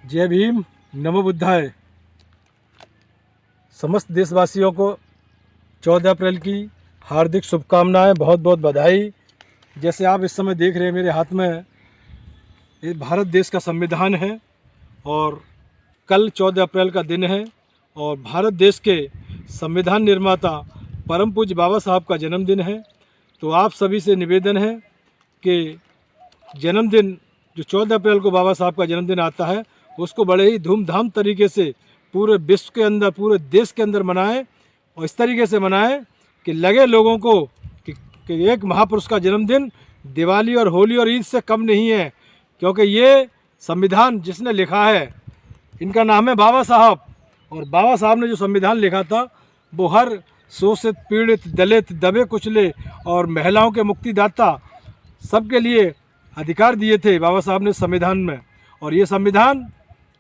जय भीम, नमो बुद्धाय। समस्त देशवासियों को 14 अप्रैल की हार्दिक शुभकामनाएं, बहुत बहुत बधाई। जैसे आप इस समय देख रहे हैं मेरे हाथ में, ये भारत देश का संविधान है और कल 14 अप्रैल का दिन है और भारत देश के संविधान निर्माता परम पूज्य बाबा साहब का जन्मदिन है। तो आप सभी से निवेदन है कि जन्मदिन जो 14 अप्रैल को बाबा साहब का जन्मदिन आता है, उसको बड़े ही धूमधाम तरीके से पूरे विश्व के अंदर, पूरे देश के अंदर मनाएं और इस तरीके से मनाएं कि लगे लोगों को कि एक महापुरुष का जन्मदिन दिवाली और होली और ईद से कम नहीं है। क्योंकि ये संविधान जिसने लिखा है, इनका नाम है बाबा साहब, और बाबा साहब ने जो संविधान लिखा था वो हर शोषित, पीड़ित, दलित, दबे कुचले और महिलाओं के मुक्तिदाता सबके लिए अधिकार दिए थे बाबा साहब ने संविधान में। और ये संविधान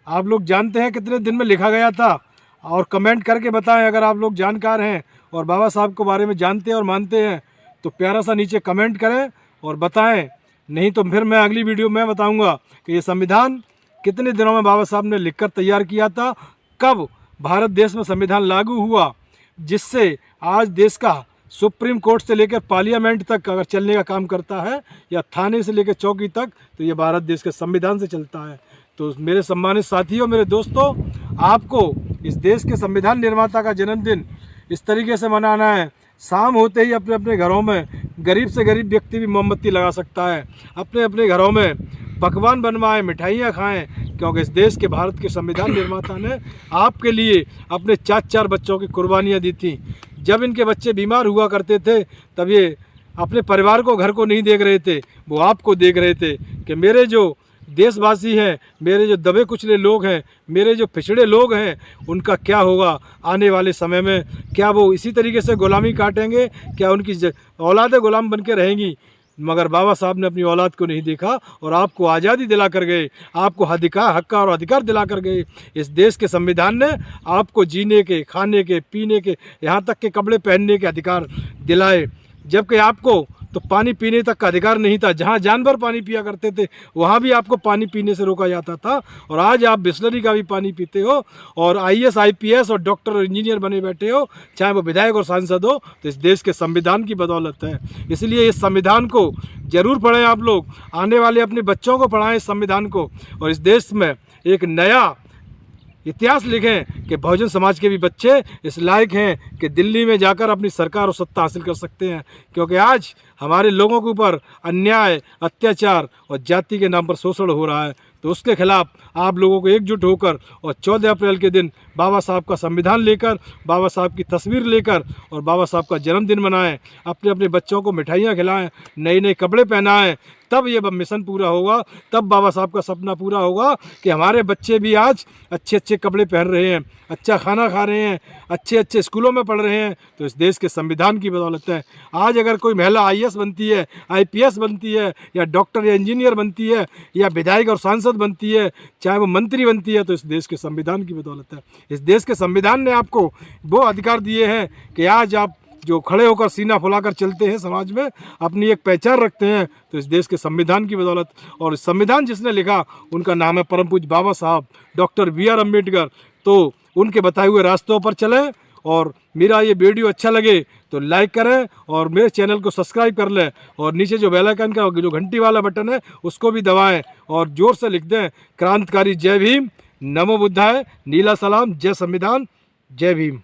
आप लोग जानते हैं कितने दिन में लिखा गया था, और कमेंट करके बताएं अगर आप लोग जानकार हैं और बाबा साहब के बारे में जानते हैं और मानते हैं तो प्यारा सा नीचे कमेंट करें और बताएं। नहीं तो फिर मैं अगली वीडियो में बताऊंगा कि ये संविधान कितने दिनों में बाबा साहब ने लिखकर तैयार किया था, कब भारत देश में संविधान लागू हुआ, जिससे आज देश का सुप्रीम कोर्ट से लेकर पार्लियामेंट तक अगर चलने का काम करता है, या थाने से लेकर चौकी तक, तो ये भारत देश के संविधान से चलता है। तो मेरे सम्मानित साथियों, मेरे दोस्तों, आपको इस देश के संविधान निर्माता का जन्मदिन इस तरीके से मनाना है। शाम होते ही अपने अपने घरों में गरीब से गरीब व्यक्ति भी मोमबत्ती लगा सकता है, अपने अपने घरों में पकवान बनवाएं, मिठाइयाँ खाएं, क्योंकि इस देश के, भारत के संविधान निर्माता ने आपके लिए अपने 4-4 बच्चों की कुर्बानियाँ दी थी। जब इनके बच्चे बीमार हुआ करते थे तब ये अपने परिवार को, घर को नहीं देख रहे थे, वो आपको देख रहे थे कि मेरे जो देशवासी हैं, मेरे जो दबे कुचले लोग हैं, मेरे जो पिछड़े लोग हैं, उनका क्या होगा आने वाले समय में। क्या वो इसी तरीके से गुलामी काटेंगे? क्या उनकी औलादें गुलाम बन के रहेंगी? मगर बाबा साहब ने अपनी औलाद को नहीं देखा और आपको आज़ादी दिला कर गए, आपको हक और अधिकार दिला कर गए। इस देश के संविधान ने आपको जीने के, खाने के, पीने के, यहाँ तक के कपड़े पहनने के अधिकार दिलाए, जबकि आपको तो पानी पीने तक का अधिकार नहीं था। जहाँ जानवर पानी पिया करते थे वहाँ भी आपको पानी पीने से रोका जाता था, और आज आप बिस्लरी का भी पानी पीते हो और IAS, IPS और डॉक्टर और इंजीनियर बने बैठे हो, चाहे वो विधायक और सांसद हो। तो इस देश के संविधान की बदौलत है। इसलिए इस संविधान को ज़रूर पढ़ें आप लोग, आने वाले अपने बच्चों को पढ़ाएं इस संविधान को, और इस देश में एक नया इतिहास लिखें कि बहुजन समाज के भी बच्चे इस लायक हैं कि दिल्ली में जाकर अपनी सरकार और सत्ता हासिल कर सकते हैं। क्योंकि आज हमारे लोगों के ऊपर अन्याय, अत्याचार और जाति के नाम पर शोषण हो रहा है। तो उसके खिलाफ आप लोगों को एकजुट होकर और 14 अप्रैल के दिन बाबा साहब का संविधान लेकर, बाबा साहब की तस्वीर लेकर और बाबा साहब का जन्मदिन मनाएं, अपने अपने बच्चों को मिठाइयाँ खिलाएं, नए नए कपड़े पहनाएं। तब ये मिशन पूरा होगा, तब बाबा साहब का सपना पूरा होगा कि हमारे बच्चे भी आज अच्छे अच्छे कपड़े पहन रहे हैं, अच्छा खाना खा रहे हैं, अच्छे अच्छे स्कूलों में पढ़ रहे हैं। तो इस देश के संविधान की बदौलत है। आज अगर कोई महिला IAS बनती है, IPS बनती है, या डॉक्टर या इंजीनियर बनती है, या विधायक और सांसद बनती है, चाहे वो मंत्री बनती है, तो इस देश के संविधान की बदौलत है। इस देश के संविधान ने आपको वो अधिकार दिए हैं कि आज आप जो खड़े होकर सीना फुलाकर चलते हैं, समाज में अपनी एक पहचान रखते हैं, तो इस देश के संविधान की बदौलत। और इस संविधान जिसने लिखा उनका नाम है परम पूज्य बाबा साहब डॉक्टर BR अम्बेडकर। तो उनके बताए हुए रास्तों पर चलें, और मेरा ये वीडियो अच्छा लगे तो लाइक करें और मेरे चैनल को सब्सक्राइब कर लें, और नीचे जो बेल आइकन का जो घंटी वाला बटन है उसको भी दबाएं, और जोर से लिख दें क्रांतिकारी जय भीम, नमो बुद्धाय, नीला सलाम, जय संविधान, जय भीम।